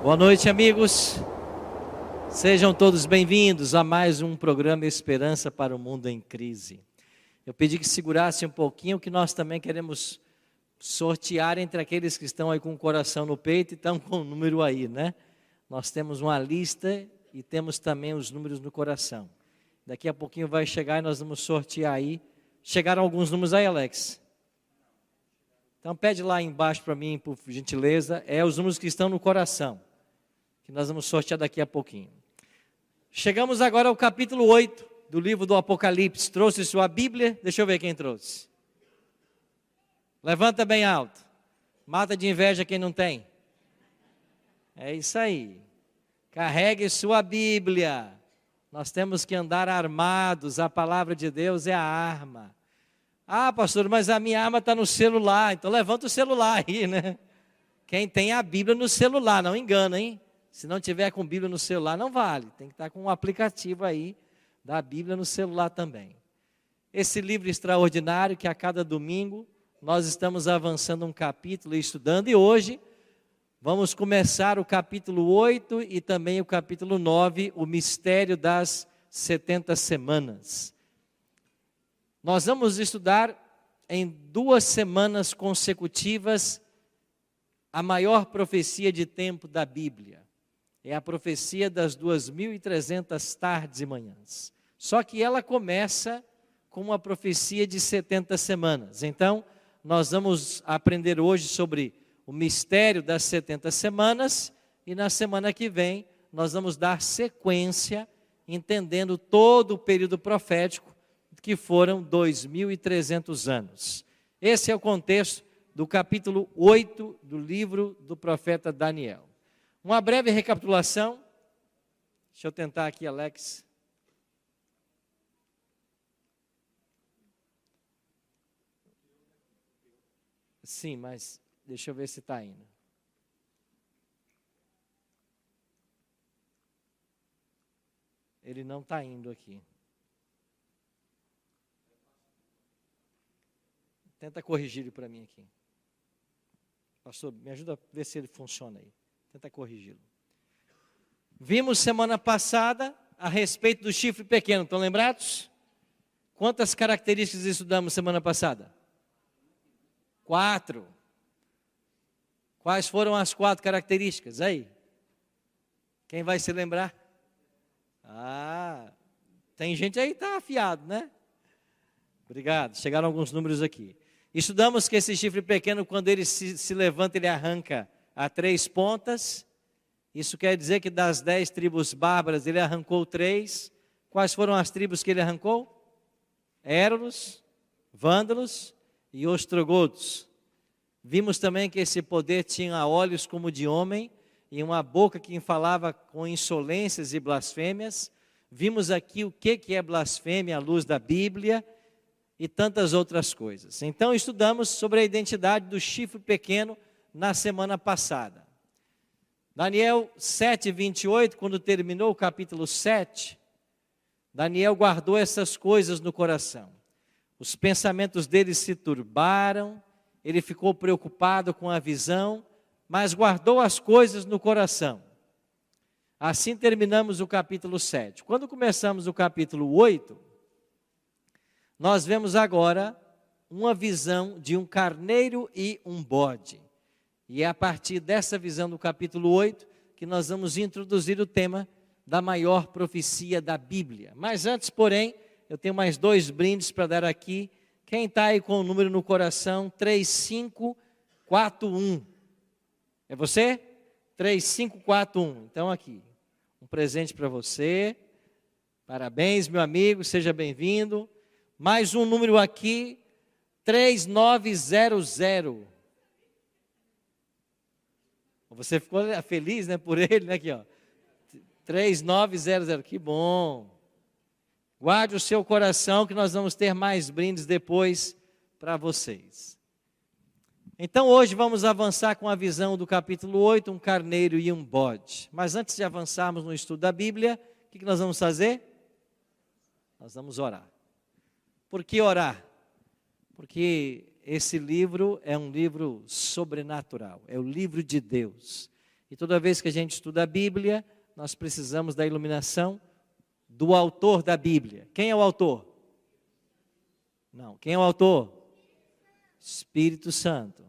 Boa noite, amigos. Sejam todos bem-vindos a mais um programa Esperança para o Mundo em Crise. Eu pedi que segurasse um pouquinho, que nós também queremos sortear entre aqueles que estão aí com o coração no peito e estão com o número aí, né? Nós temos uma lista e temos também os números no coração. Daqui a pouquinho vai chegar e nós vamos sortear aí. Chegaram alguns números aí, Alex? Então pede lá embaixo para mim, por gentileza, os números que estão no coração, que nós vamos sortear daqui a pouquinho. Chegamos agora ao capítulo 8 do livro do Apocalipse. Trouxe sua Bíblia? Deixa eu ver quem trouxe. Levanta bem alto. Mata de inveja quem não tem. É isso aí. Carregue sua Bíblia. Nós temos que andar armados. A palavra de Deus é a arma. Ah, pastor, mas a minha arma está no celular. Então levanta o celular aí, né? Quem tem a Bíblia no celular, não engana, hein? Se não tiver com Bíblia no celular, não vale. Tem que estar com um aplicativo aí da Bíblia no celular também. Esse livro extraordinário que a cada domingo nós estamos avançando um capítulo e estudando. E hoje vamos começar o capítulo 8 e também o capítulo 9, o mistério das 70 semanas. Nós vamos estudar em 2 semanas consecutivas a maior profecia de tempo da Bíblia. É a profecia das 2.300 tardes e manhãs. Só que ela começa com uma profecia de 70 semanas. Então, nós vamos aprender hoje sobre o mistério das 70 semanas. E na semana que vem, nós vamos dar sequência, entendendo todo o período profético, que foram 2.300 anos. Esse é o contexto do capítulo 8 do livro do profeta Daniel. Uma breve recapitulação. Deixa eu tentar aqui, Alex. Sim, mas deixa eu ver se está indo. Ele não está indo aqui. Tenta corrigir ele para mim aqui. Pastor, me ajuda a ver se ele funciona aí. Tenta corrigi-lo. Vimos semana passada a respeito do chifre pequeno, estão lembrados? Quantas características estudamos semana passada? 4. Quais foram as 4 características? Aí. Quem vai se lembrar? Tem gente aí que está afiado, né? Obrigado, chegaram alguns números aqui. Estudamos que esse chifre pequeno, quando ele se levanta, ele arranca a 3 pontas. Isso quer dizer que das 10 tribos bárbaras, ele arrancou 3. Quais foram as tribos que ele arrancou? Érulos, vândalos e ostrogodos. Vimos também que esse poder tinha olhos como de homem e uma boca que falava com insolências e blasfêmias. Vimos aqui o que é blasfêmia à luz da Bíblia e tantas outras coisas. Então estudamos sobre a identidade do chifre pequeno na semana passada. Daniel 7:28, quando terminou o capítulo 7, Daniel guardou essas coisas no coração. Os pensamentos dele se turbaram, ele ficou preocupado com a visão, mas guardou as coisas no coração. Assim terminamos o capítulo 7. Quando começamos o capítulo 8, nós vemos agora uma visão de um carneiro e um bode. E é a partir dessa visão do capítulo 8 que nós vamos introduzir o tema da maior profecia da Bíblia. Mas antes, porém, eu tenho mais 2 brindes para dar aqui. Quem está aí com o número no coração? 3541. É você? 3541. Então aqui, um presente para você. Parabéns, meu amigo, seja bem-vindo. Mais um número aqui, 3900. Você ficou feliz, né, por ele, né, aqui, ó. 3900, que bom. Guarde o seu coração que nós vamos ter mais brindes depois para vocês. Então hoje vamos avançar com a visão do capítulo 8, um carneiro e um bode. Mas antes de avançarmos no estudo da Bíblia, o que nós vamos fazer? Nós vamos orar. Por que orar? Porque esse livro é um livro sobrenatural, é o livro de Deus. E toda vez que a gente estuda a Bíblia, nós precisamos da iluminação do autor da Bíblia. Quem é o autor? Não, quem é o autor? Espírito Santo.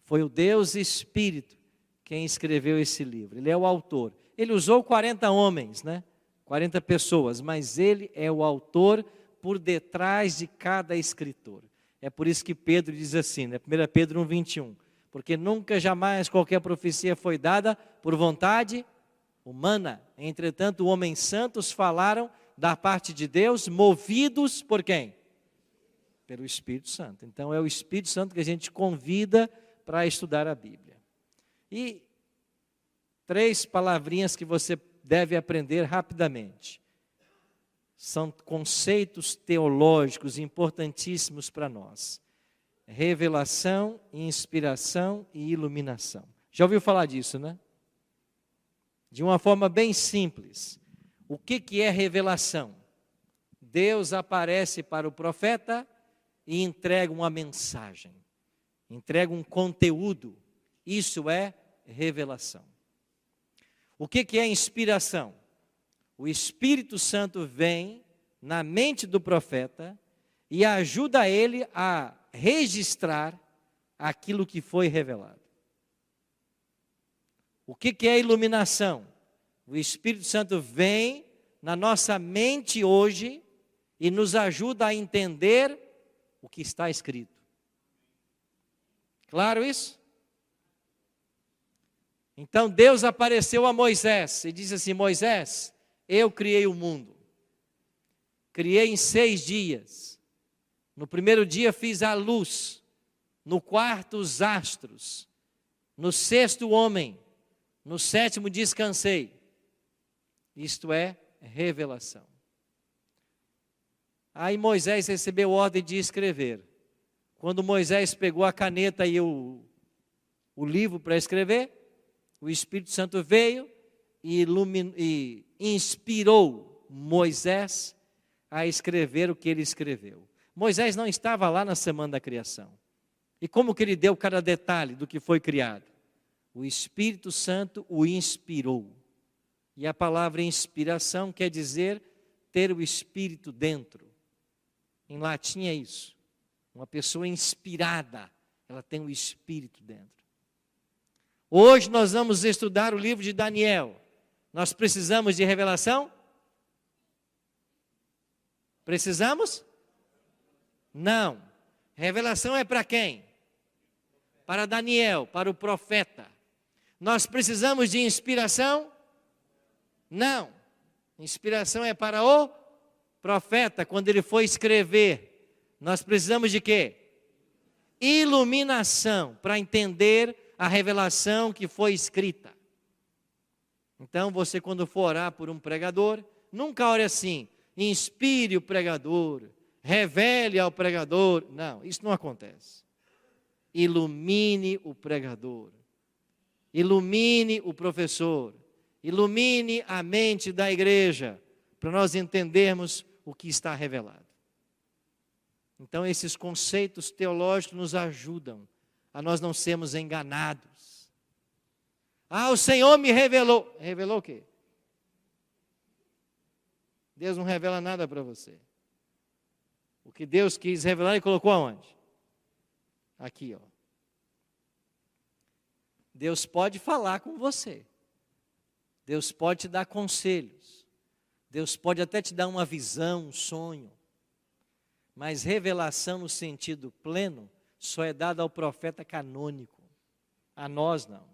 Foi o Deus Espírito quem escreveu esse livro. Ele é o autor. Ele usou 40 homens, 40 pessoas, mas ele é o autor por detrás de cada escritor. É por isso que Pedro diz assim, 1 Pedro 1:21, porque nunca jamais qualquer profecia foi dada por vontade humana. Entretanto, homens santos falaram da parte de Deus, movidos por quem? Pelo Espírito Santo. Então é o Espírito Santo que a gente convida para estudar a Bíblia. E 3 palavrinhas que você deve aprender rapidamente. São conceitos teológicos importantíssimos para nós. Revelação, inspiração e iluminação. Já ouviu falar disso, né? De uma forma bem simples. O que é revelação? Deus aparece para o profeta e entrega uma mensagem. Entrega um conteúdo. Isso é revelação. O que é inspiração? O Espírito Santo vem na mente do profeta e ajuda ele a registrar aquilo que foi revelado. O que é iluminação? O Espírito Santo vem na nossa mente hoje e nos ajuda a entender o que está escrito. Claro isso? Então Deus apareceu a Moisés e disse assim: Moisés, eu criei o mundo. Criei em 6 dias. No primeiro dia fiz a luz. No quarto os astros. No 6º o homem. No 7º descansei. Isto é revelação. Aí Moisés recebeu ordem de escrever. Quando Moisés pegou a caneta e o livro para escrever, o Espírito Santo veio e inspirou Moisés a escrever o que ele escreveu. Moisés não estava lá na semana da criação. E como que ele deu cada detalhe do que foi criado? O Espírito Santo o inspirou. E a palavra inspiração quer dizer ter o Espírito dentro. Em latim é isso. Uma pessoa inspirada, ela tem o Espírito dentro. Hoje nós vamos estudar o livro de Daniel. Nós precisamos de revelação? Precisamos? Não. Revelação é para quem? Para Daniel, para o profeta. Nós precisamos de inspiração? Não. Inspiração é para o profeta, quando ele foi escrever. Nós precisamos de quê? Iluminação, para entender a revelação que foi escrita. Então, você quando for orar por um pregador, nunca ore assim: inspire o pregador, revele ao pregador. Não, isso não acontece. Ilumine o pregador, ilumine o professor, ilumine a mente da igreja, para nós entendermos o que está revelado. Então, esses conceitos teológicos nos ajudam a nós não sermos enganados. Ah, o Senhor me revelou. Revelou o quê? Deus não revela nada para você. O que Deus quis revelar, Ele colocou aonde? Aqui, ó. Deus pode falar com você. Deus pode te dar conselhos. Deus pode até te dar uma visão, um sonho. Mas revelação no sentido pleno só é dada ao profeta canônico. A nós não.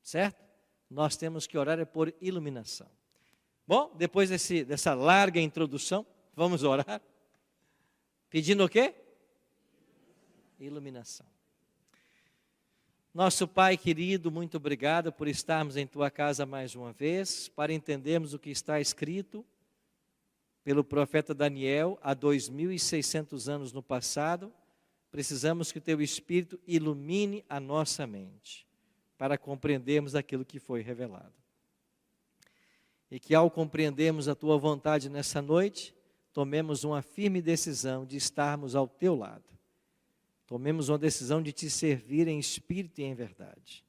Certo? Nós temos que orar por iluminação. Bom, depois dessa larga introdução, vamos orar. Pedindo o quê? Iluminação. Nosso Pai querido, muito obrigado por estarmos em Tua casa mais uma vez, para entendermos o que está escrito pelo profeta Daniel há 2.600 anos no passado. Precisamos que Teu Espírito ilumine a nossa mente, para compreendermos aquilo que foi revelado. E que ao compreendermos a Tua vontade nessa noite, tomemos uma firme decisão de estarmos ao Teu lado. Tomemos uma decisão de Te servir em espírito e em verdade.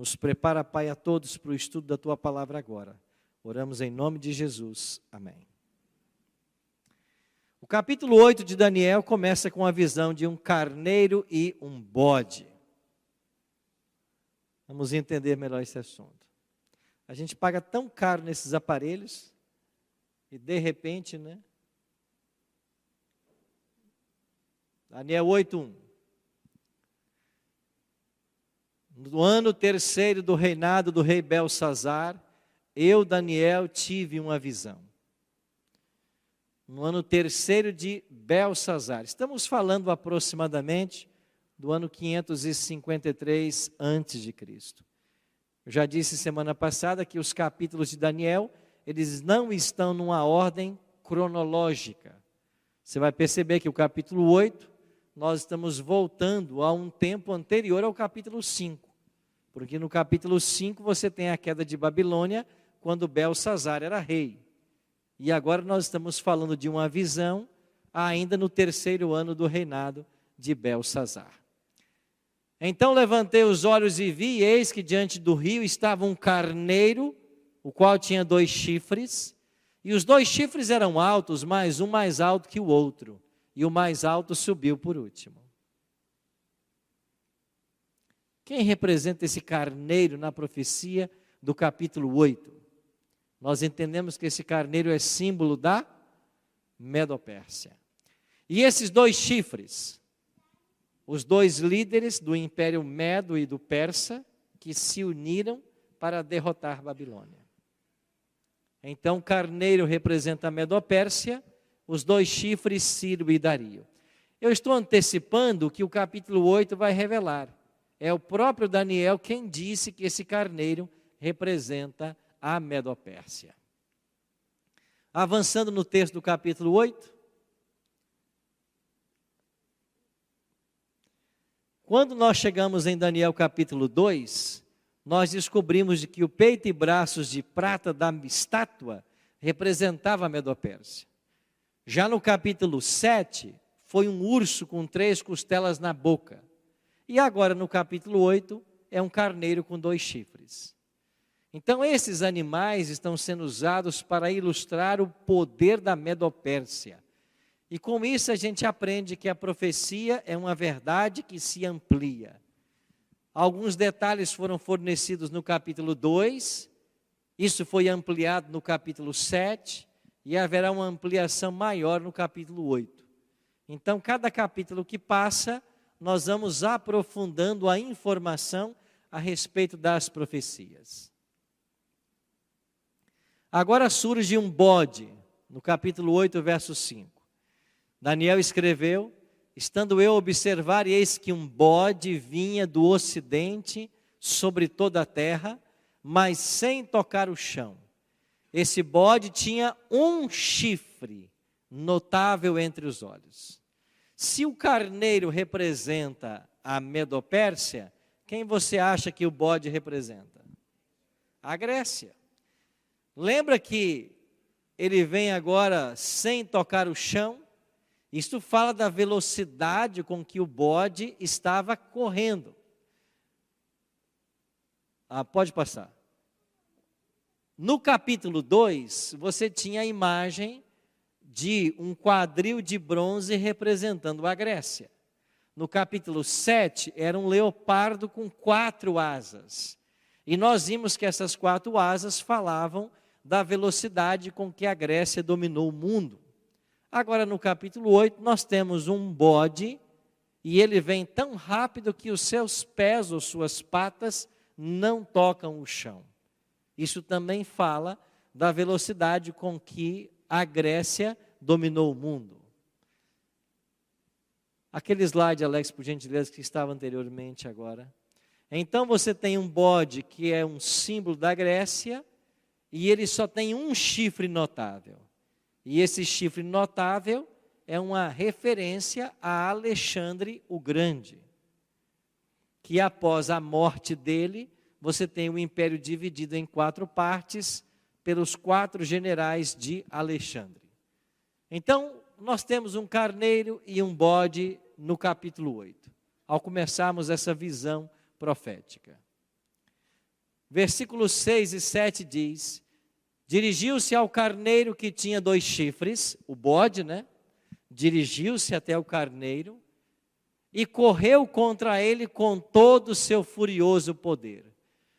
Nos prepara, Pai, a todos para o estudo da Tua palavra agora. Oramos em nome de Jesus. Amém. O capítulo 8 de Daniel começa com a visão de um carneiro e um bode. Vamos entender melhor esse assunto. A gente paga tão caro nesses aparelhos e de repente, né? Daniel 8:1. No ano terceiro do reinado do rei Belsazar, eu, Daniel, tive uma visão. No ano terceiro de Belsazar. Estamos falando aproximadamente do ano 553 a.C. Eu já disse semana passada que os capítulos de Daniel, eles não estão numa ordem cronológica. Você vai perceber que o capítulo 8, nós estamos voltando a um tempo anterior ao capítulo 5. Porque no capítulo 5 você tem a queda de Babilônia, quando Belsazar era rei. E agora nós estamos falando de uma visão, ainda no terceiro ano do reinado de Belsazar. Então levantei os olhos e vi, e eis que diante do rio estava um carneiro, o qual tinha 2 chifres, e os 2 chifres eram altos, mas um mais alto que o outro, e o mais alto subiu por último. Quem representa esse carneiro na profecia do capítulo 8? Nós entendemos que esse carneiro é símbolo da Medo-Pérsia. E esses 2 chifres, os 2 líderes do Império Medo e do Persa, que se uniram para derrotar Babilônia. Então, o carneiro representa a Medo-Pérsia, os 2 chifres, Ciro e Dario. Eu estou antecipando o que o capítulo 8 vai revelar. É o próprio Daniel quem disse que esse carneiro representa a Medo-Pérsia. Avançando no texto do capítulo 8. Quando nós chegamos em Daniel capítulo 2, nós descobrimos que o peito e braços de prata da estátua representava a Medo-Pérsia. Já no capítulo 7, foi um urso com 3 costelas na boca. E agora no capítulo 8, é um carneiro com 2 chifres. Então esses animais estão sendo usados para ilustrar o poder da Medo-Pérsia. E com isso a gente aprende que a profecia é uma verdade que se amplia. Alguns detalhes foram fornecidos no capítulo 2, isso foi ampliado no capítulo 7, e haverá uma ampliação maior no capítulo 8. Então cada capítulo que passa, nós vamos aprofundando a informação a respeito das profecias. Agora surge um bode, no capítulo 8, verso 5. Daniel escreveu, estando eu a observar, e eis que um bode vinha do ocidente sobre toda a terra, mas sem tocar o chão. Esse bode tinha um chifre notável entre os olhos. Se o carneiro representa a Medo-Pérsia, quem você acha que o bode representa? A Grécia. Lembra que ele vem agora sem tocar o chão? Isto fala da velocidade com que o bode estava correndo. Pode passar. No capítulo 2, você tinha a imagem de um quadril de bronze representando a Grécia. No capítulo 7, era um leopardo com 4 asas. E nós vimos que essas 4 asas falavam da velocidade com que a Grécia dominou o mundo. Agora no capítulo 8, nós temos um bode, e ele vem tão rápido que os seus pés ou suas patas não tocam o chão. Isso também fala da velocidade com que a Grécia dominou o mundo. Aquele slide, Alex, por gentileza, que estava anteriormente agora. Então você tem um bode que é um símbolo da Grécia, e ele só tem um chifre notável. E esse chifre notável é uma referência a Alexandre o Grande, que após a morte dele, você tem o império dividido em 4 partes, pelos 4 generais de Alexandre. Então, nós temos um carneiro e um bode no capítulo 8, ao começarmos essa visão profética. Versículos 6 e 7 diz: dirigiu-se ao carneiro que tinha 2 chifres, o bode, né? Dirigiu-se até o carneiro e correu contra ele com todo o seu furioso poder.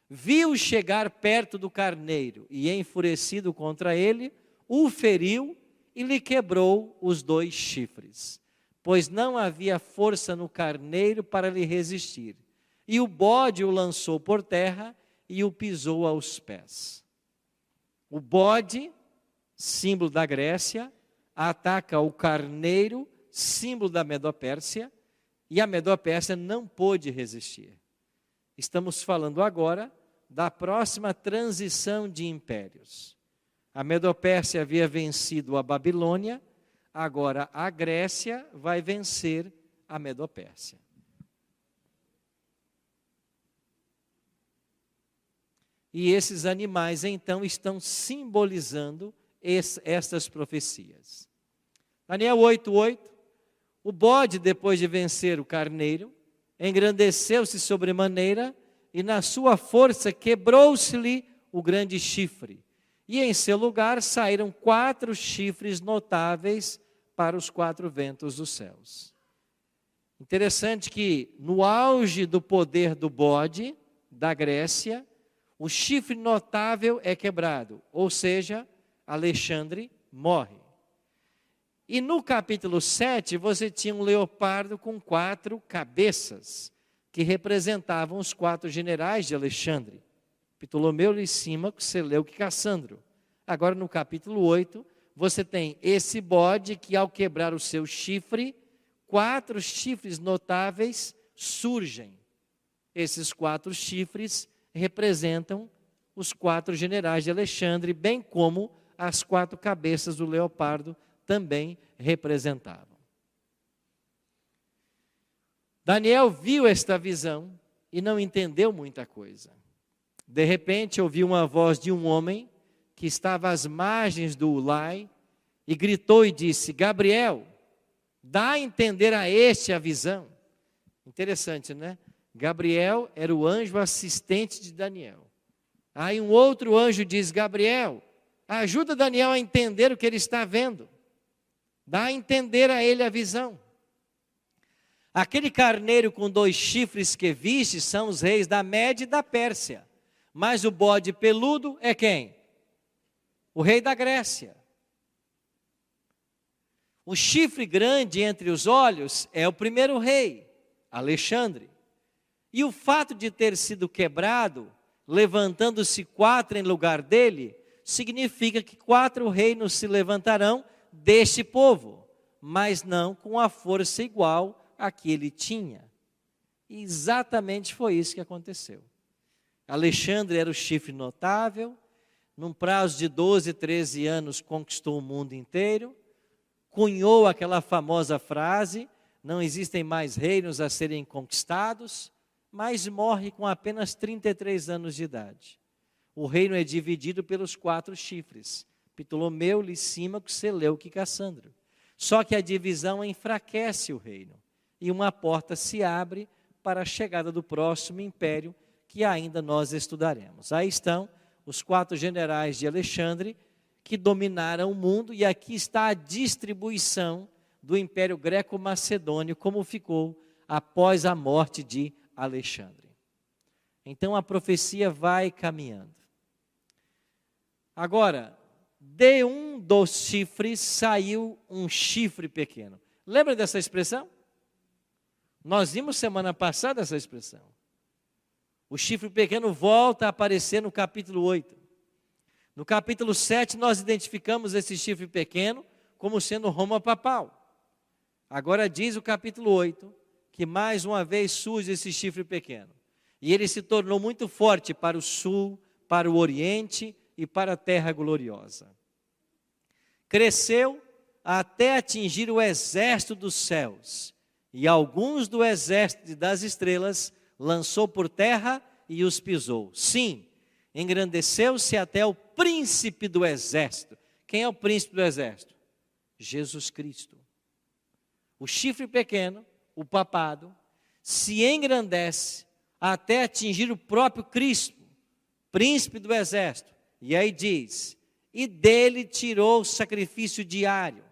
Viu chegar perto do carneiro e, enfurecido contra ele, o feriu e lhe quebrou os 2 chifres, pois não havia força no carneiro para lhe resistir. E o bode o lançou por terra e o pisou aos pés. O bode, símbolo da Grécia, ataca o carneiro, símbolo da Medopérsia, e a Medopérsia não pôde resistir. Estamos falando agora da próxima transição de impérios. A Medopérsia havia vencido a Babilônia, agora a Grécia vai vencer a Medopérsia. E esses animais, então, estão simbolizando estas profecias. Daniel 8:8, o bode, depois de vencer o carneiro, engrandeceu-se sobremaneira, e na sua força quebrou-se-lhe o grande chifre. E em seu lugar saíram 4 chifres notáveis para os 4 ventos dos céus. Interessante que no auge do poder do bode, da Grécia, o chifre notável é quebrado, ou seja, Alexandre morre. E no capítulo 7, você tinha um leopardo com 4 cabeças, que representavam os 4 generais de Alexandre: Ptolomeu, Lisímaco, Seleuco e Cassandro. Agora no capítulo 8, você tem esse bode que, ao quebrar o seu chifre, 4 chifres notáveis surgem. Esses 4 chifres representam os 4 generais de Alexandre, bem como as 4 cabeças do leopardo também representavam. Daniel viu esta visão e não entendeu muita coisa. De repente ouviu uma voz de um homem que estava às margens do Ulai e gritou e disse: Gabriel, dá a entender a este a visão. Interessante, né? Gabriel era o anjo assistente de Daniel. Aí um outro anjo diz: Gabriel, ajuda Daniel a entender o que ele está vendo. Dá a entender a ele a visão. Aquele carneiro com 2 chifres que viste são os reis da Média e da Pérsia. Mas o bode peludo é quem? O rei da Grécia. O chifre grande entre os olhos é o primeiro rei, Alexandre. E o fato de ter sido quebrado, levantando-se 4 em lugar dele, significa que 4 reinos se levantarão deste povo, mas não com a força igual a que ele tinha. E exatamente foi isso que aconteceu. Alexandre era o chifre notável, num prazo de 12, 13 anos conquistou o mundo inteiro, cunhou aquela famosa frase: não existem mais reinos a serem conquistados, mas morre com apenas 33 anos de idade. O reino é dividido pelos 4 chifres: Ptolomeu, Lisímaco, Seleuco e Cassandro. Só que a divisão enfraquece o reino, e uma porta se abre para a chegada do próximo império, que ainda nós estudaremos. Aí estão os 4 generais de Alexandre, que dominaram o mundo, e aqui está a distribuição do Império Greco-Macedônio, como ficou após a morte de Alexandre. Então a profecia vai caminhando. Agora, de um dos chifres saiu um chifre pequeno. Lembra dessa expressão? Nós vimos semana passada essa expressão. O chifre pequeno volta a aparecer no capítulo 8. No capítulo 7, nós identificamos esse chifre pequeno como sendo Roma papal. Agora diz o capítulo 8, que mais uma vez surge esse chifre pequeno. E ele se tornou muito forte para o sul, para o oriente e para a terra gloriosa. Cresceu até atingir o exército dos céus, e alguns do exército das estrelas lançou por terra e os pisou. Sim, engrandeceu-se até o príncipe do exército. Quem é o príncipe do exército? Jesus Cristo. O chifre pequeno, o papado, se engrandece até atingir o próprio Cristo. príncipe do exército. E aí diz: e dele tirou o sacrifício diário,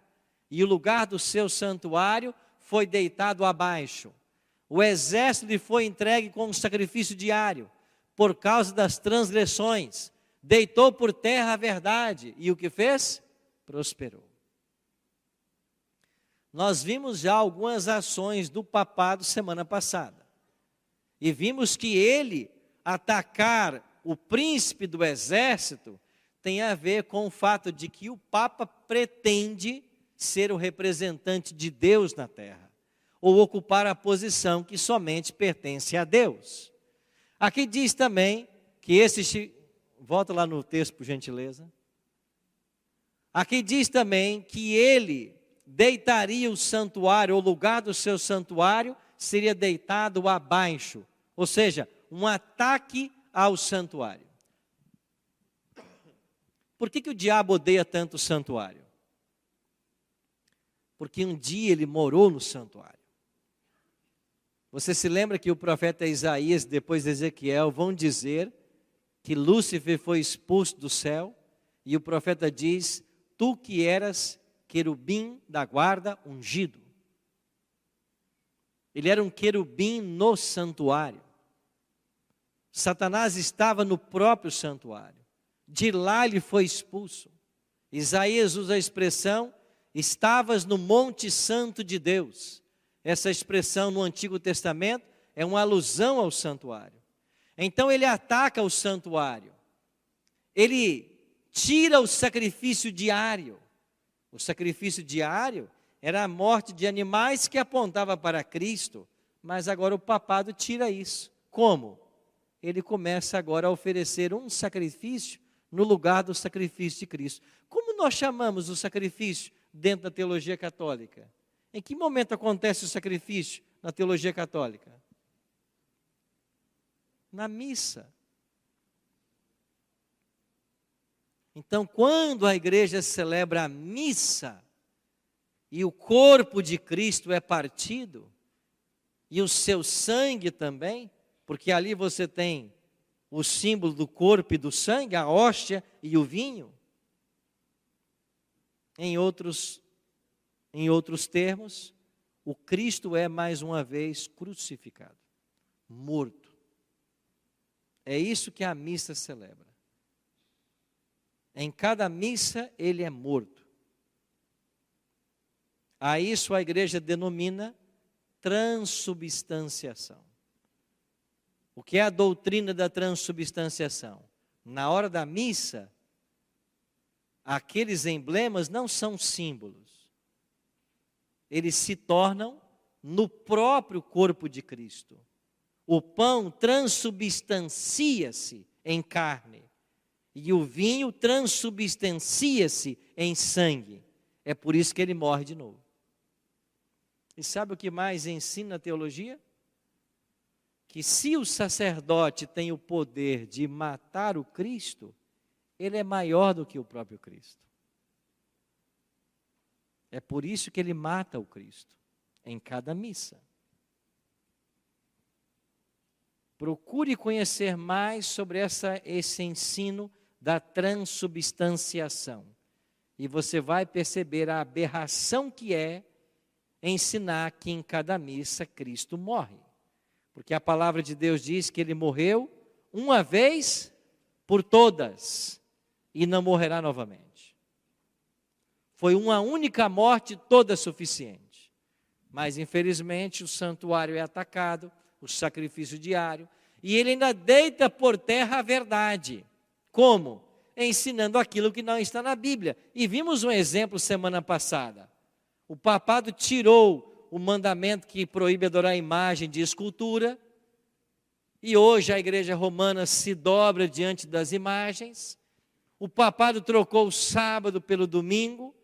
e o lugar do seu santuário foi deitado abaixo. O exército lhe foi entregue com um sacrifício diário, por causa das transgressões. Deitou por terra a verdade, e o que fez? Prosperou. Nós vimos já algumas ações do papado semana passada. E vimos que ele atacar o príncipe do exército tem a ver com o fato de que o Papa pretende ser o representante de Deus na terra, ou ocupar a posição que somente pertence a Deus. Aqui diz também que volta lá no texto, por gentileza. Aqui diz também que ele deitaria o santuário, o lugar do seu santuário seria deitado abaixo, ou seja, um ataque ao santuário. Por que o diabo odeia tanto o santuário? Porque um dia ele morou no santuário. Você se lembra que o profeta Isaías, depois de Ezequiel, vão dizer que Lúcifer foi expulso do céu, e o profeta diz: tu que eras querubim da guarda ungido. Ele era um querubim no santuário. Satanás estava no próprio santuário. De lá ele foi expulso. Isaías usa a expressão: estavas no monte santo de Deus. Essa expressão no Antigo Testamento é uma alusão ao santuário. Então ele ataca o santuário. Ele tira o sacrifício diário. O sacrifício diário era a morte de animais que apontava para Cristo. Mas agora o papado tira isso. Como? Ele começa agora a oferecer um sacrifício no lugar do sacrifício de Cristo. Como nós chamamos o sacrifício dentro da teologia católica? Em que momento acontece o sacrifício na teologia católica? Na missa. Então, quando a igreja celebra a missa, e o corpo de Cristo é partido, e o seu sangue também, porque ali você tem o símbolo do corpo e do sangue, a hóstia e o vinho. Em outros termos, o Cristo é mais uma vez crucificado, morto. É isso que a missa celebra. Em cada missa ele é morto. A isso a igreja denomina transubstanciação. O que é a doutrina da transubstanciação? Na hora da missa, aqueles emblemas não são símbolos. Eles se tornam no próprio corpo de Cristo. O pão transubstancia-se em carne e o vinho transubstancia-se em sangue. É por isso que ele morre de novo. E sabe o que mais ensina a teologia? Que se o sacerdote tem o poder de matar o Cristo, ele é maior do que o próprio Cristo. É por isso que ele mata o Cristo em cada missa. Procure conhecer mais sobre esse ensino da transubstanciação. E você vai perceber a aberração que é ensinar que em cada missa Cristo morre. Porque a palavra de Deus diz que ele morreu uma vez por todas e não morrerá novamente. Foi uma única morte toda suficiente. Mas infelizmente o santuário é atacado, o sacrifício diário, e ele ainda deita por terra a verdade. Como? Ensinando aquilo que não está na Bíblia. E vimos um exemplo semana passada. O papado tirou o mandamento que proíbe adorar a imagem de escultura, e hoje a igreja romana se dobra diante das imagens. O papado trocou o sábado pelo domingo.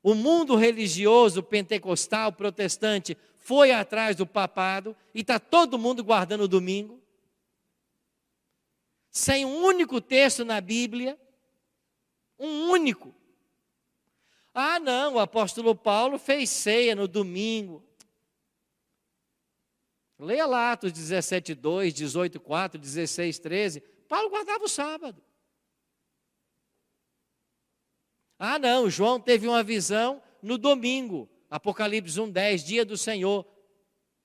O mundo religioso, pentecostal, protestante, foi atrás do papado, e está todo mundo guardando o domingo, sem um único texto na Bíblia, um único. Ah, não, o apóstolo Paulo fez ceia no domingo. Leia lá Atos 17:2, 18:4, 16:13. Paulo guardava o sábado. Ah, não, João teve uma visão no domingo, Apocalipse 1:10, dia do Senhor.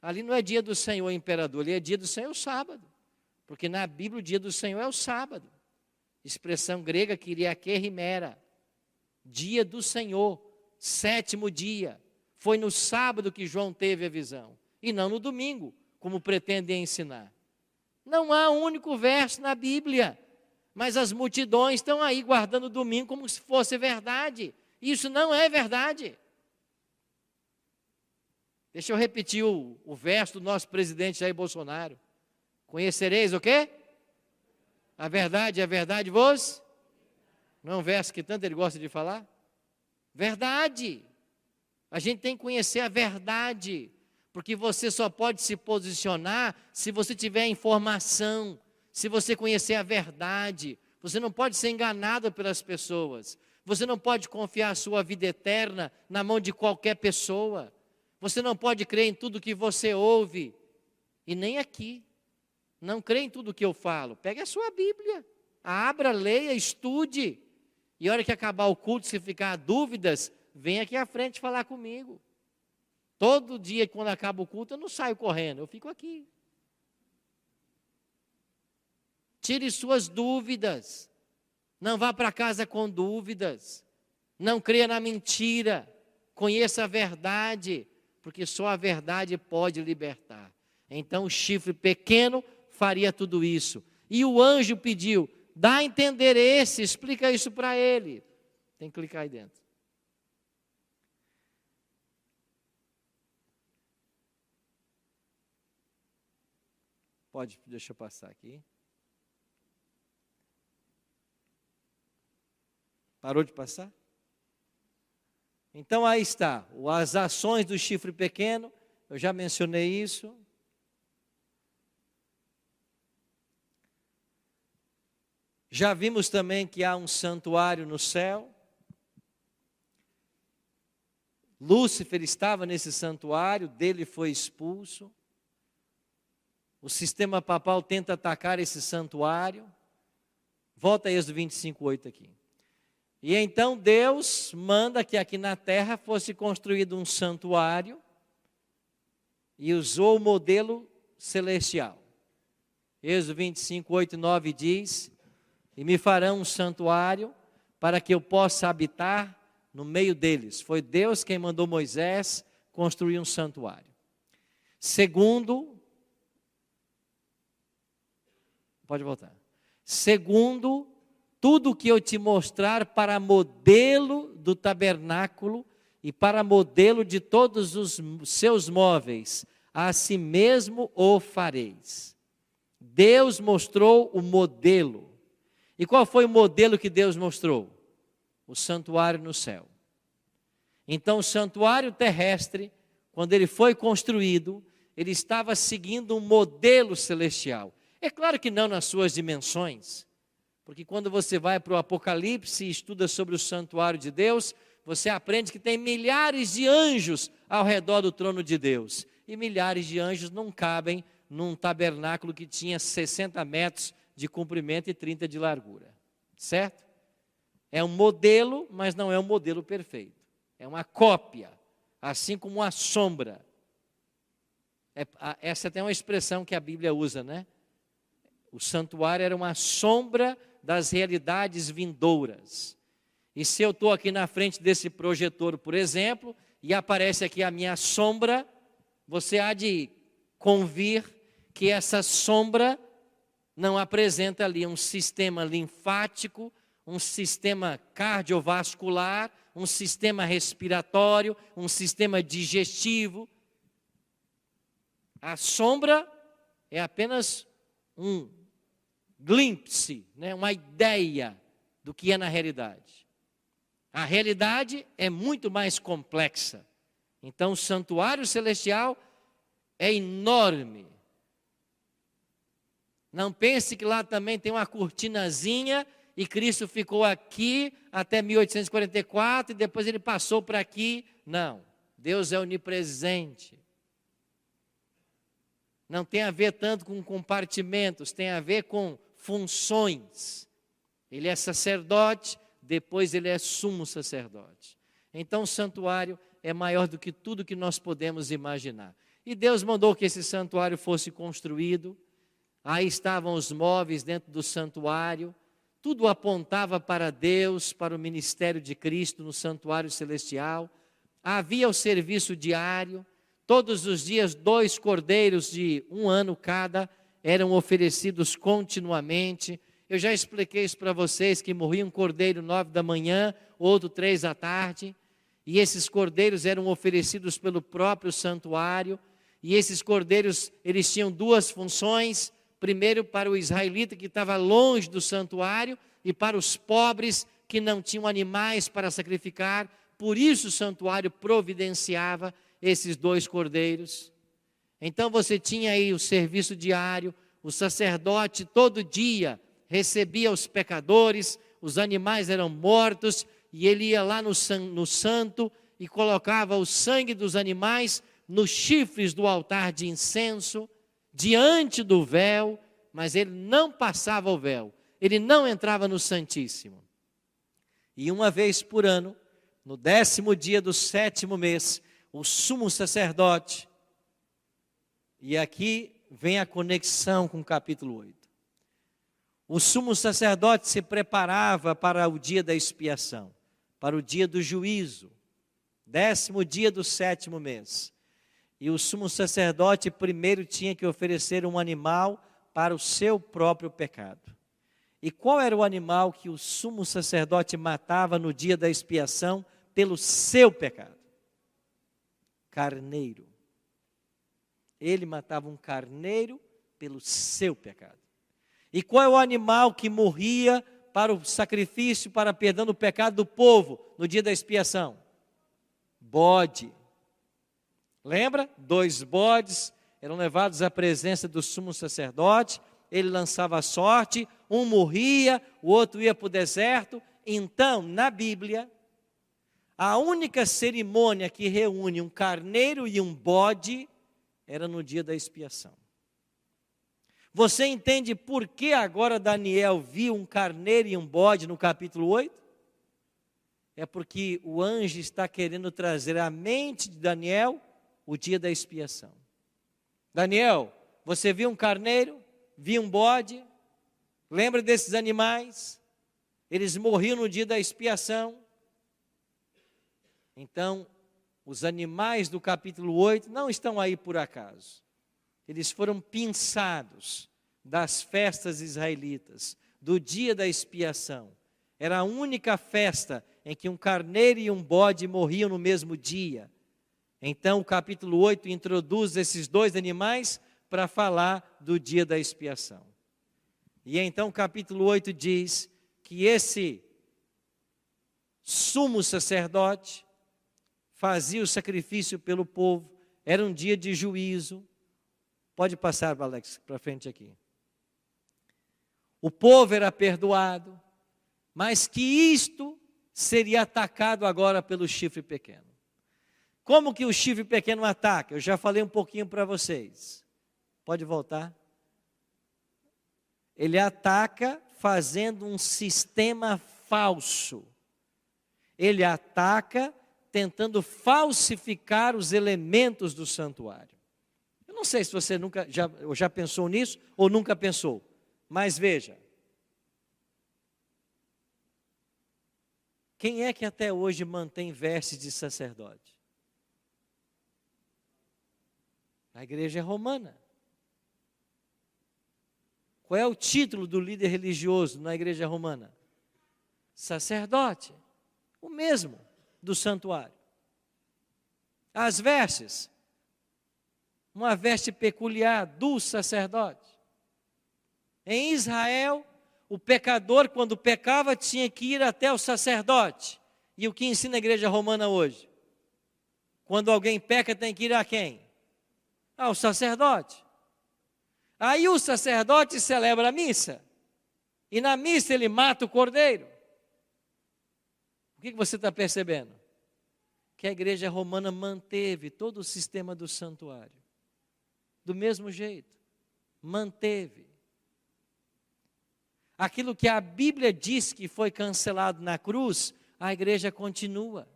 Ali não é dia do Senhor imperador, ali é dia do Senhor sábado. Porque na Bíblia o dia do Senhor é o sábado. Expressão grega kyriake rimera. Dia do Senhor, 7º dia. Foi no sábado que João teve a visão, e não no domingo, como pretendem ensinar. Não há um único verso na Bíblia, mas as multidões estão aí guardando o domingo como se fosse verdade. Isso não é verdade. Deixa eu repetir o verso do nosso presidente Jair Bolsonaro. Conhecereis o quê? A verdade vos? Não é um verso que tanto ele gosta de falar? Verdade. A gente tem que conhecer a verdade, porque você só pode se posicionar se você tiver informação, se você conhecer a verdade. Você não pode ser enganado pelas pessoas. Você não pode confiar a sua vida eterna na mão de qualquer pessoa. Você não pode crer em tudo que você ouve, e nem aqui. Não crê em tudo que eu falo. Pegue a sua Bíblia, abra, leia, estude. E a hora que acabar o culto, se ficar dúvidas, vem aqui à frente falar comigo. Todo dia, quando acaba o culto, eu não saio correndo, eu fico aqui. Tire suas dúvidas. Não vá para casa com dúvidas. Não creia na mentira. Conheça a verdade, porque só a verdade pode libertar. Então o chifre pequeno faria tudo isso. E o anjo pediu, dá a entender explica isso para ele. Tem que clicar aí dentro. Deixa eu passar aqui. Parou de passar? Então aí está, as ações do chifre pequeno, eu já mencionei isso. Já vimos também que há um santuário no céu. Lúcifer estava nesse santuário, dele foi expulso. O sistema papal tenta atacar esse santuário. Volta a Êxodo 25:8 aqui. E então Deus manda que aqui na terra fosse construído um santuário e usou o modelo celestial. Êxodo 25:8 e 9 diz: e me farão um santuário para que eu possa habitar no meio deles. Foi Deus quem mandou Moisés construir um santuário. Segundo, pode voltar. Segundo, tudo que eu te mostrar para modelo do tabernáculo e para modelo de todos os seus móveis, a si mesmo o fareis. Deus mostrou o modelo. E qual foi o modelo que Deus mostrou? O santuário no céu. Então o santuário terrestre, quando ele foi construído, ele estava seguindo um modelo celestial. É claro que não nas suas dimensões, porque quando você vai para o Apocalipse e estuda sobre o santuário de Deus, você aprende que tem milhares de anjos ao redor do trono de Deus. E milhares de anjos não cabem num tabernáculo que tinha 60 metros de comprimento e 30 de largura. Certo? É um modelo, mas não é um modelo perfeito. É uma cópia, assim como uma sombra. Essa até é uma expressão que a Bíblia usa, né? O santuário era uma sombra das realidades vindouras. E se eu estou aqui na frente desse projetor, por exemplo, e aparece aqui a minha sombra, você há de convir que essa sombra não apresenta ali um sistema linfático, um sistema cardiovascular, um sistema respiratório, um sistema digestivo. A sombra é apenas um glimpse, né, uma ideia do que é na realidade. A realidade é muito mais complexa. Então o santuário celestial é enorme. Não pense que lá também tem uma cortinazinha e Cristo ficou aqui até 1844 e depois ele passou para aqui. Não, Deus é onipresente. Não tem a ver tanto com compartimentos, tem a ver com funções. Ele é sacerdote, depois ele é sumo sacerdote. Então o santuário é maior do que tudo que nós podemos imaginar. E Deus mandou que esse santuário fosse construído. Aí estavam os móveis dentro do santuário. Tudo apontava para Deus, para o ministério de Cristo no santuário celestial. Havia o serviço diário. Todos os dias 2 cordeiros de 1 ano cada eram oferecidos continuamente. Eu já expliquei isso para vocês, que morria um cordeiro 9 da manhã, outro 3 da tarde. E esses cordeiros eram oferecidos pelo próprio santuário. E esses cordeiros, eles tinham 2 funções. Primeiro para o israelita que estava longe do santuário e para os pobres que não tinham animais para sacrificar. Por isso o santuário providenciava esses 2 cordeiros. Então você tinha aí o serviço diário, o sacerdote todo dia recebia os pecadores, os animais eram mortos e ele ia lá no santo e colocava o sangue dos animais nos chifres do altar de incenso, diante do véu, mas ele não passava o véu, ele não entrava no Santíssimo. E uma vez por ano, no 10º dia do 7º mês, o sumo sacerdote, e aqui vem a conexão com o capítulo 8. O sumo sacerdote se preparava para o dia da expiação, para o dia do juízo, 10º dia do 7º mês. E o sumo sacerdote primeiro tinha que oferecer um animal para o seu próprio pecado. E qual era o animal que o sumo sacerdote matava no dia da expiação pelo seu pecado? Carneiro. Ele matava um carneiro pelo seu pecado. E qual é o animal que morria para o sacrifício, para perdão do pecado do povo no dia da expiação? Bode. Lembra? 2 bodes eram levados à presença do sumo sacerdote, ele lançava a sorte, um morria, o outro ia para o deserto. Então, na Bíblia, a única cerimônia que reúne um carneiro e um bode era no dia da expiação. Você entende por que agora Daniel viu um carneiro e um bode no capítulo 8? É porque o anjo está querendo trazer à mente de Daniel o dia da expiação. Daniel, você viu um carneiro? Viu um bode? Lembra desses animais? Eles morriam no dia da expiação. Então, os animais do capítulo 8 não estão aí por acaso. Eles foram pinçados das festas israelitas, do dia da expiação. Era a única festa em que um carneiro e um bode morriam no mesmo dia. Então o capítulo 8 introduz esses 2 animais para falar do dia da expiação. E então o capítulo 8 diz que esse sumo sacerdote fazia o sacrifício pelo povo, era um dia de juízo. Pode passar, Alex, para frente aqui. O povo era perdoado, mas que isto seria atacado agora pelo chifre pequeno. Como que o chifre pequeno ataca? Eu já falei um pouquinho para vocês. Pode voltar? Ele ataca fazendo um sistema falso. Ele ataca tentando falsificar os elementos do santuário. Eu não sei se você já pensou nisso ou nunca pensou, mas veja. Quem é que até hoje mantém vestes de sacerdote? A igreja romana. Qual é o título do líder religioso na igreja romana? Sacerdote. O mesmo do santuário. As vestes. Uma veste peculiar do sacerdote. Em Israel, o pecador, quando pecava, tinha que ir até o sacerdote. E o que ensina a igreja romana hoje? Quando alguém peca, tem que ir a quem? Ao sacerdote. Aí o sacerdote celebra a missa. E na missa ele mata o cordeiro. O que você está percebendo? Que a igreja romana manteve todo o sistema do santuário. Do mesmo jeito. Manteve. aquilo que a Bíblia diz que foi cancelado na cruz, a igreja continua.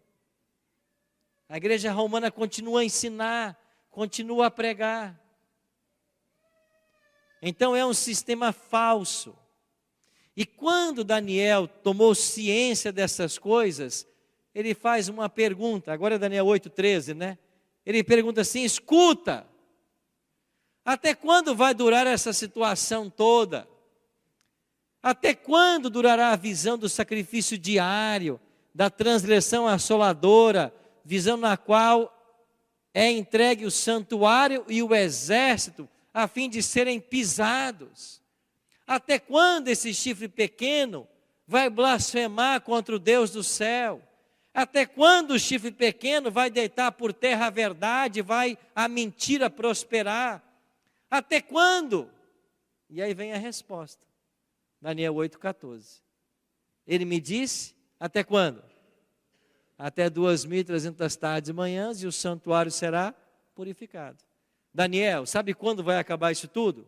A igreja romana continua a ensinar, continua a pregar. Então é um sistema falso. E quando Daniel tomou ciência dessas coisas, ele faz uma pergunta, agora é Daniel 8,13, né? Ele pergunta assim: escuta, até quando vai durar essa situação toda? Até quando durará a visão do sacrifício diário, da transgressão assoladora, visão na qual é entregue o santuário e o exército, a fim de serem pisados? Até quando esse chifre pequeno vai blasfemar contra o Deus do céu? Até quando o chifre pequeno vai deitar por terra a verdade, vai a mentira prosperar? Até quando? E aí vem a resposta. Daniel 8,14. Ele me disse, até quando? Até 2.300 tardes e manhãs, e o santuário será purificado. Daniel, sabe quando vai acabar isso tudo?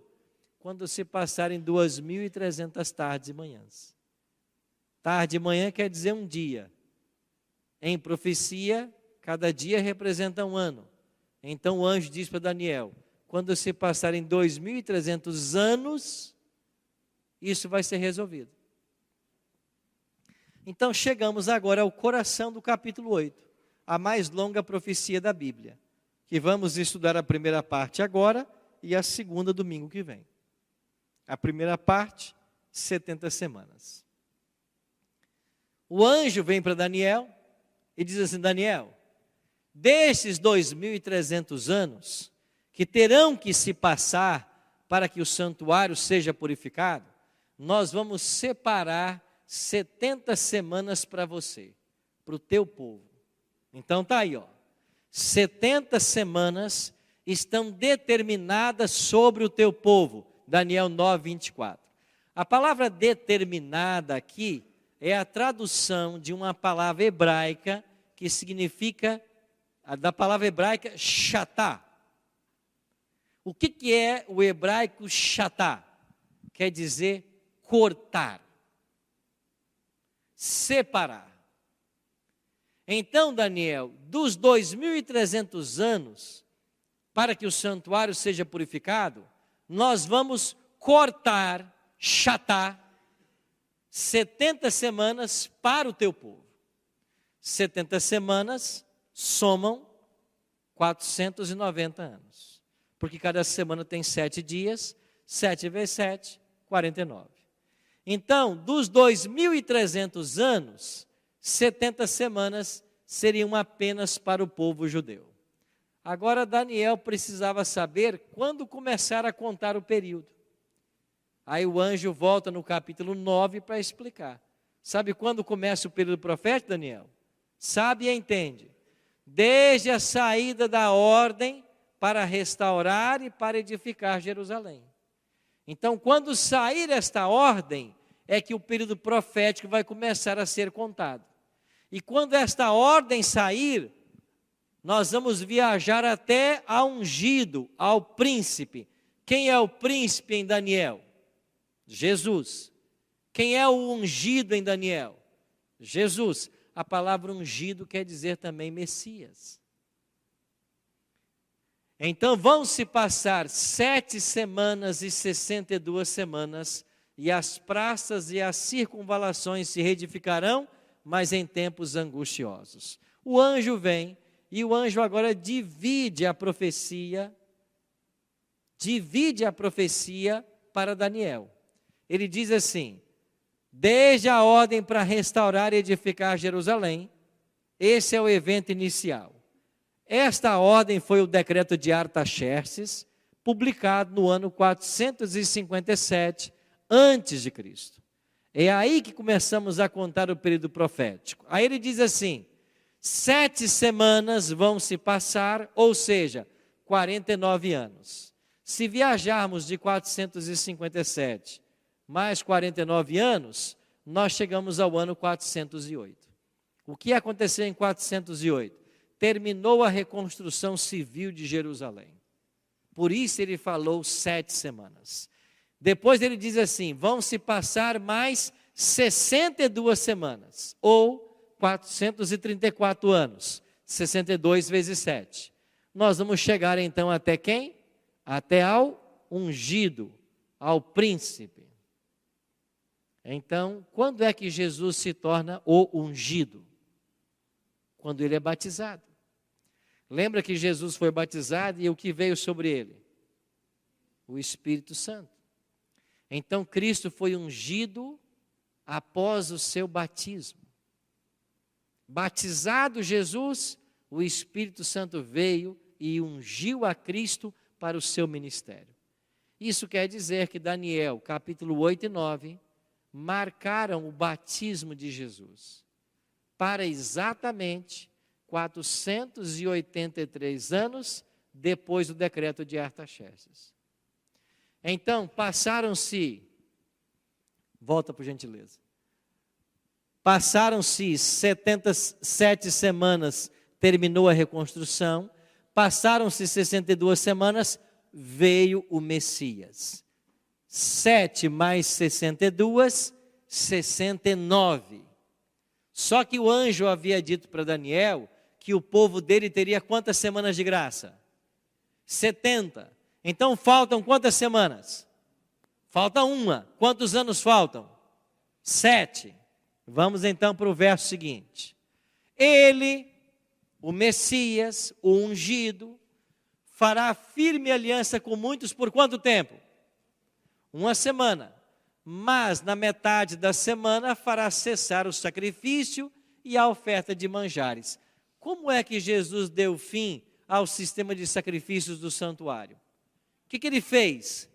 Quando se passarem 2.300 tardes e manhãs. Tarde e manhã quer dizer um dia. Em profecia, cada dia representa um ano. Então o anjo diz para Daniel: quando se passarem 2.300 anos, isso vai ser resolvido. Então chegamos agora ao coração do capítulo 8, a mais longa profecia da Bíblia, que vamos estudar a primeira parte agora e a segunda domingo que vem. A primeira parte, 70 semanas. O anjo vem para Daniel e diz assim: Daniel, desses 2.300 anos que terão que se passar para que o santuário seja purificado, nós vamos separar 70 semanas para você, para o teu povo. Então está aí, 70 semanas estão determinadas sobre o teu povo. Daniel 9:24. A palavra determinada aqui é a tradução de uma palavra hebraica que significa, da palavra hebraica, shatá. O que é o hebraico shatá? Quer dizer cortar, separar. Então, Daniel, dos 2.300 anos, para que o santuário seja purificado, nós vamos cortar, chatar, 70 semanas para o teu povo. 70 semanas somam 490 anos. Porque cada semana tem 7 dias, 7 vezes 7, 49. Então, dos 2.300 anos, 70 semanas seriam apenas para o povo judeu. Agora Daniel precisava saber quando começar a contar o período. Aí o anjo volta no capítulo 9 para explicar. Sabe quando começa o período profético, Daniel? Sabe e entende. Desde a saída da ordem para restaurar e para edificar Jerusalém. Então, quando sair esta ordem, é que o período profético vai começar a ser contado. E quando esta ordem sair, nós vamos viajar até ao ungido, ao príncipe. Quem é o príncipe em Daniel? Jesus. Quem é o ungido em Daniel? Jesus. A palavra ungido quer dizer também Messias. Então vão se passar 7 semanas e 62 semanas, e as praças e as circunvalações se reedificarão, mas em tempos angustiosos. O anjo vem, e o anjo agora divide a profecia para Daniel. Ele diz assim: desde a ordem para restaurar e edificar Jerusalém, esse é o evento inicial. Esta ordem foi o decreto de Artaxerxes, publicado no ano 457 antes de Cristo. É aí que começamos a contar o período profético. Aí ele diz assim: 7 semanas vão se passar, ou seja, 49 anos. Se viajarmos de 457 mais 49 anos, nós chegamos ao ano 408. O que aconteceu em 408? Terminou a reconstrução civil de Jerusalém. Por isso ele falou 7 semanas. Depois ele diz assim: vão se passar mais 62 semanas, ou 434 anos, 62 vezes 7. Nós vamos chegar então até quem? Até ao ungido, ao príncipe. Então, quando é que Jesus se torna o ungido? Quando ele é batizado. Lembra que Jesus foi batizado e o que veio sobre ele? O Espírito Santo. Então, Cristo foi ungido após o seu batismo. Batizado Jesus, o Espírito Santo veio e ungiu a Cristo para o seu ministério. Isso quer dizer que Daniel, capítulo 8 e 9, marcaram o batismo de Jesus para exatamente 483 anos depois do decreto de Artaxerxes. Então, passaram-se, volta por gentileza, passaram-se 77 semanas, terminou a reconstrução, passaram-se 62 semanas, veio o Messias. 7 mais 62, 69. Só que o anjo havia dito para Daniel que o povo dele teria quantas semanas de graça? 70. Então faltam quantas semanas? Falta uma. Quantos anos faltam? 7. Vamos então para o verso seguinte. Ele, o Messias, o ungido, fará firme aliança com muitos por quanto tempo? 1 semana. Mas na metade da semana fará cessar o sacrifício e a oferta de manjares. Como é que Jesus deu fim ao sistema de sacrifícios do santuário? O que ele fez?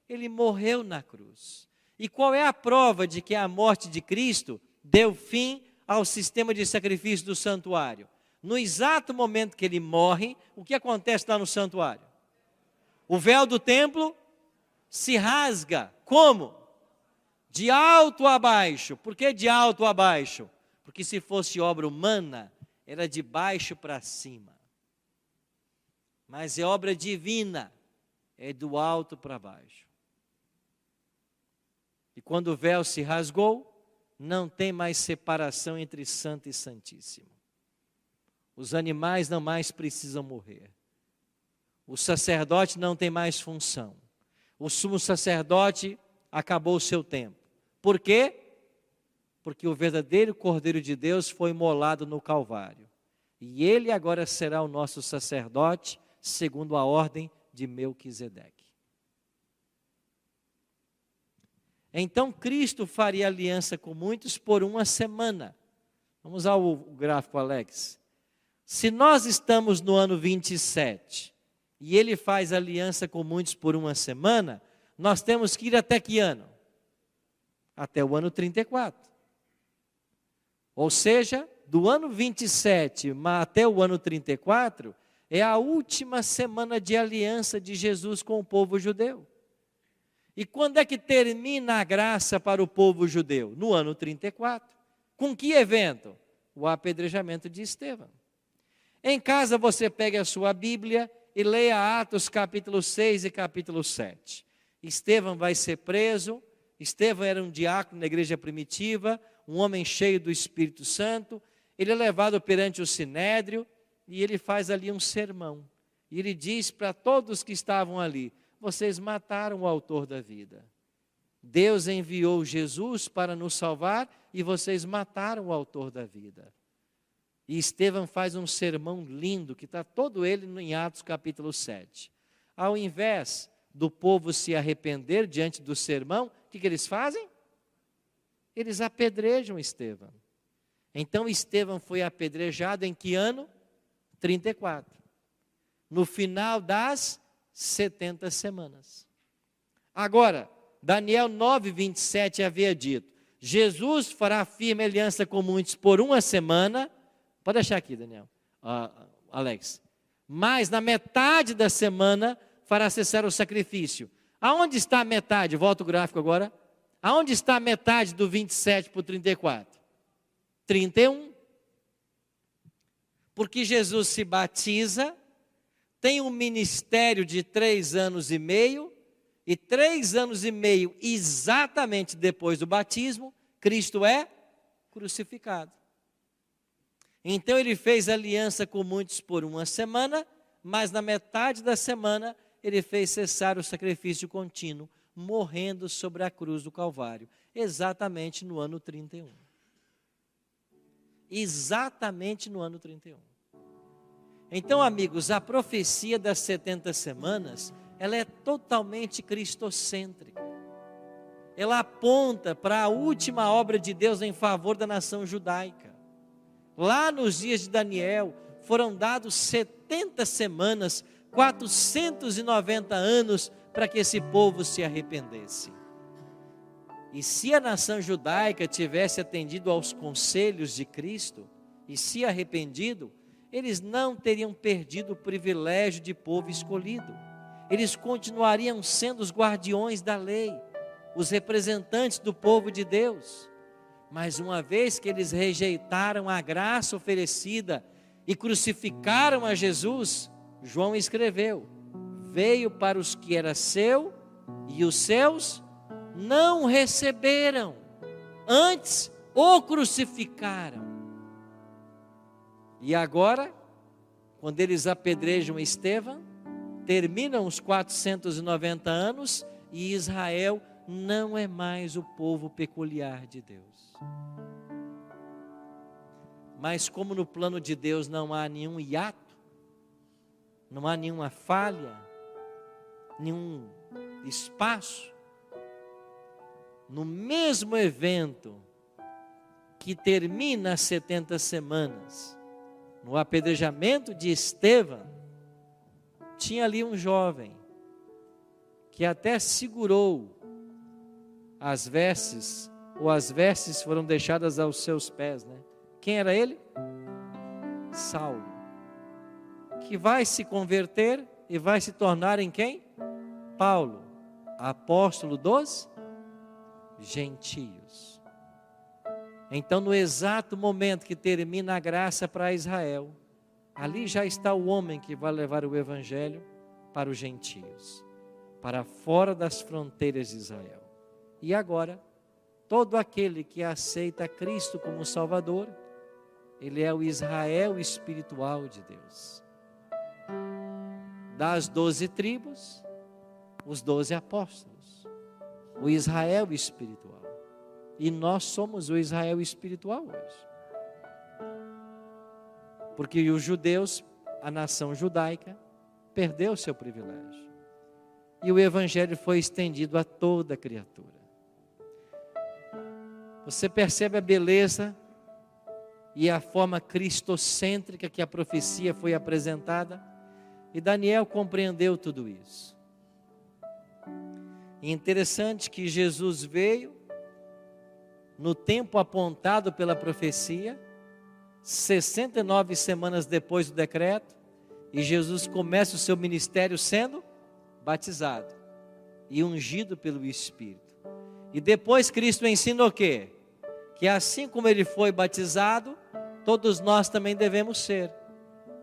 Ele morreu na cruz. E qual é a prova de que a morte de Cristo deu fim ao sistema de sacrifício do santuário? No exato momento que ele morre, o que acontece lá no santuário? O véu do templo se rasga. Como? De alto a baixo. Por que de alto a baixo? Porque se fosse obra humana, era de baixo para cima. Mas é obra divina, é do alto para baixo. E quando o véu se rasgou, não tem mais separação entre santo e santíssimo. Os animais não mais precisam morrer. O sacerdote não tem mais função. O sumo sacerdote acabou o seu tempo. Por quê? Porque o verdadeiro Cordeiro de Deus foi imolado no Calvário. E ele agora será o nosso sacerdote, segundo a ordem de Melquisedeque. Então Cristo faria aliança com muitos por 1 semana. Vamos ao gráfico, Alex. Se nós estamos no ano 27 e ele faz aliança com muitos por 1 semana, nós temos que ir até que ano? Até o ano 34. Ou seja, do ano 27 até o ano 34, é a última semana de aliança de Jesus com o povo judeu. E quando é que termina a graça para o povo judeu? No ano 34. Com que evento? O apedrejamento de Estevão. Em casa você pega a sua Bíblia e leia Atos capítulo 6 e capítulo 7. Estevão vai ser preso. Estevão era um diácono na igreja primitiva, um homem cheio do Espírito Santo. Ele é levado perante o Sinédrio e ele faz ali um sermão. E ele diz para todos que estavam ali: vocês mataram o autor da vida. Deus enviou Jesus para nos salvar e vocês mataram o autor da vida. E Estevão faz um sermão lindo, que está todo ele em Atos capítulo 7. Ao invés do povo se arrepender diante do sermão, o que eles fazem? Eles apedrejam Estevão. Então Estevão foi apedrejado em que ano? 34. No final das 70 semanas. Agora, Daniel 9:27 havia dito: Jesus fará firme aliança com muitos por 1 semana. Pode deixar aqui, Daniel, Alex. Mas na metade da semana fará cessar o sacrifício. Aonde está a metade? Volta o gráfico agora. Aonde está a metade do 27 para o 34? 31. Porque Jesus se batiza, tem um ministério de 3 anos e meio, E 3 anos e meio, exatamente depois do batismo, Cristo é crucificado. Então ele fez aliança com muitos por 1 semana, mas na metade da semana ele fez cessar o sacrifício contínuo, morrendo sobre a cruz do Calvário, exatamente no ano 31. Exatamente no ano 31. Então, amigos, a profecia das 70 semanas, ela é totalmente cristocêntrica. Ela aponta para a última obra de Deus em favor da nação judaica. Lá nos dias de Daniel, foram dados 70 semanas, 490 anos, para que esse povo se arrependesse. E se a nação judaica tivesse atendido aos conselhos de Cristo, e se arrependido, eles não teriam perdido o privilégio de povo escolhido. Eles continuariam sendo os guardiões da lei, os representantes do povo de Deus. Mas uma vez que eles rejeitaram a graça oferecida e crucificaram a Jesus, João escreveu: veio para os que era seu e os seus não receberam, antes o crucificaram. E agora, quando eles apedrejam Estevão, terminam os 490 anos e Israel não é mais o povo peculiar de Deus. Mas como no plano de Deus não há nenhum hiato, não há nenhuma falha, nenhum espaço, no mesmo evento que termina as 70 semanas, no apedrejamento de Estevão, tinha ali um jovem que até segurou as vestes, ou as vestes foram deixadas aos seus pés, né? Quem era ele? Saulo, que vai se converter e vai se tornar em quem? Paulo, apóstolo dos gentios. Então, no exato momento que termina a graça para Israel, ali já está o homem que vai levar o evangelho para os gentios, para fora das fronteiras de Israel. E agora, todo aquele que aceita Cristo como Salvador, ele é o Israel espiritual de Deus. Das 12 tribos, os 12 apóstolos, o Israel espiritual. E nós somos o Israel espiritual hoje. Porque os judeus, a nação judaica, perdeu seu privilégio. E o evangelho foi estendido a toda criatura. Você percebe a beleza e a forma cristocêntrica que a profecia foi apresentada? E Daniel compreendeu tudo isso. E interessante que Jesus veio no tempo apontado pela profecia, 69 semanas depois do decreto, e Jesus começa o seu ministério sendo batizado e ungido pelo Espírito. E depois Cristo ensina o quê? Que assim como ele foi batizado, todos nós também devemos ser.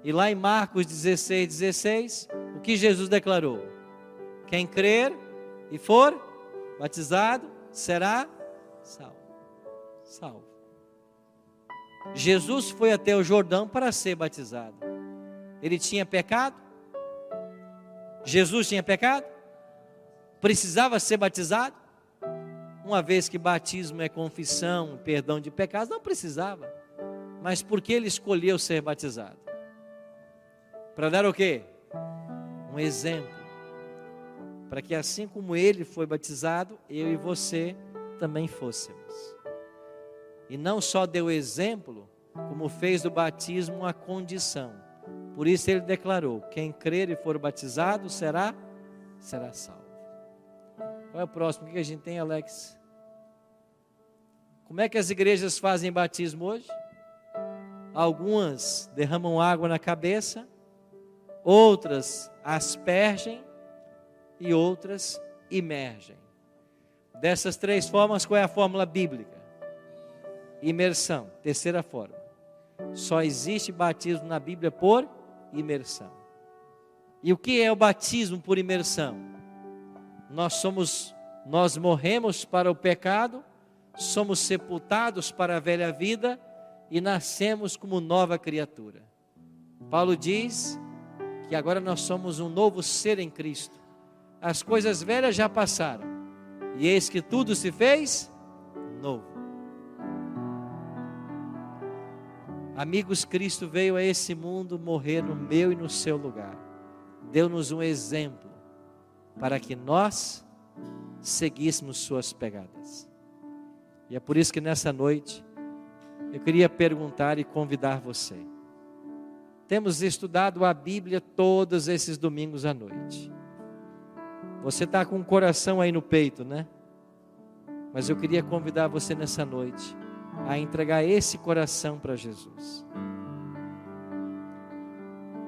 E lá em Marcos 16, o que Jesus declarou? Quem crer e for batizado será salvo. Salvo. Jesus foi até o Jordão para ser batizado. Ele tinha pecado? Jesus tinha pecado? Precisava ser batizado? Uma vez que batismo é confissão, perdão de pecados, não precisava. Mas por que ele escolheu ser batizado? Para dar o quê? Um exemplo. Para que assim como ele foi batizado, eu e você também fôssemos. E não só deu exemplo, como fez do batismo uma condição. Por isso ele declarou: quem crer e for batizado será salvo. Qual é o próximo? O que a gente tem, Alex? Como é que as igrejas fazem batismo hoje? Algumas derramam água na cabeça, outras aspergem e outras imergem. Dessas 3 formas, qual é a fórmula bíblica? Imersão, terceira forma. Só existe batismo na Bíblia por imersão. E o que é o batismo por imersão? nós morremos para o pecado, somos sepultados para a velha vida e nascemos como nova criatura. Paulo diz que agora nós somos um novo ser em Cristo. As coisas velhas já passaram, e eis que tudo se fez novo. Amigos, Cristo veio a esse mundo morrer no meu e no seu lugar. Deu-nos um exemplo para que nós seguíssemos suas pegadas. E é por isso que nessa noite eu queria perguntar e convidar você. Temos estudado a Bíblia todos esses domingos à noite. Você está com o coração aí no peito, né? Mas eu queria convidar você nessa noite a entregar esse coração para Jesus.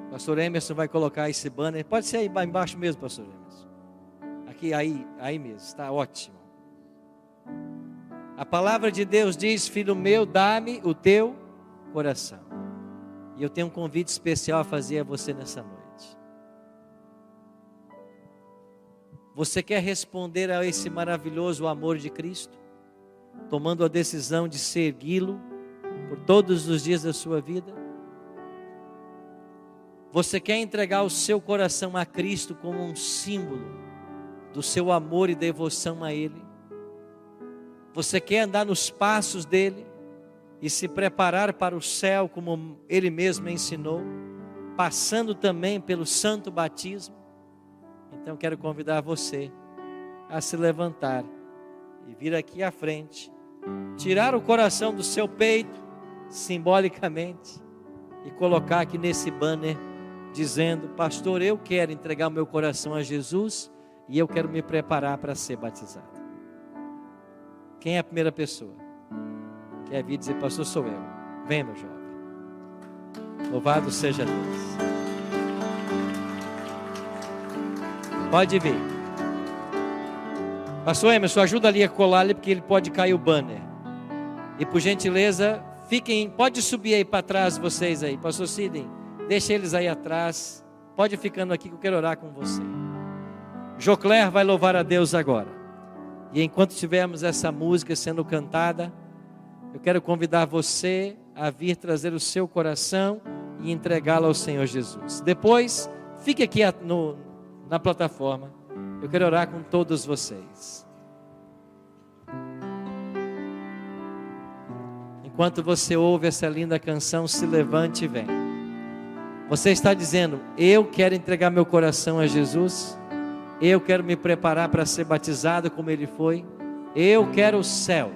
Pastor Emerson vai colocar esse banner. Pode ser aí embaixo mesmo, pastor Emerson. Aqui, aí mesmo, está ótimo. A palavra de Deus diz: filho meu, dá-me o teu coração. E eu tenho um convite especial a fazer a você nessa noite. Você quer responder a esse maravilhoso amor de Cristo, tomando a decisão de segui-lo por todos os dias da sua vida? Você quer entregar o seu coração a Cristo como um símbolo do seu amor e devoção a Ele? Você quer andar nos passos dEle e se preparar para o céu como Ele mesmo ensinou, passando também pelo santo batismo? Então quero convidar você a se levantar e vir aqui à frente, tirar o coração do seu peito, simbolicamente, e colocar aqui nesse banner, dizendo: pastor, eu quero entregar o meu coração a Jesus e eu quero me preparar para ser batizado. Quem é a primeira pessoa? Quer vir dizer: pastor, sou eu. Vem, meu jovem. Louvado seja Deus. Pode vir. Pastor Emerson, ajuda ali a colar ali, porque ele pode cair o banner. E por gentileza, fiquem, pode subir aí para trás vocês aí. Pastor Sidney, deixa eles aí atrás. Pode ir ficando aqui que eu quero orar com você. Jocler vai louvar a Deus agora. E enquanto tivermos essa música sendo cantada, eu quero convidar você a vir trazer o seu coração e entregá-lo ao Senhor Jesus. Depois, fique aqui na plataforma. Eu quero orar com todos vocês. Enquanto você ouve essa linda canção, se levante e vem. Você está dizendo: eu quero entregar meu coração a Jesus. Eu quero me preparar para ser batizado como Ele foi. Eu quero o céu.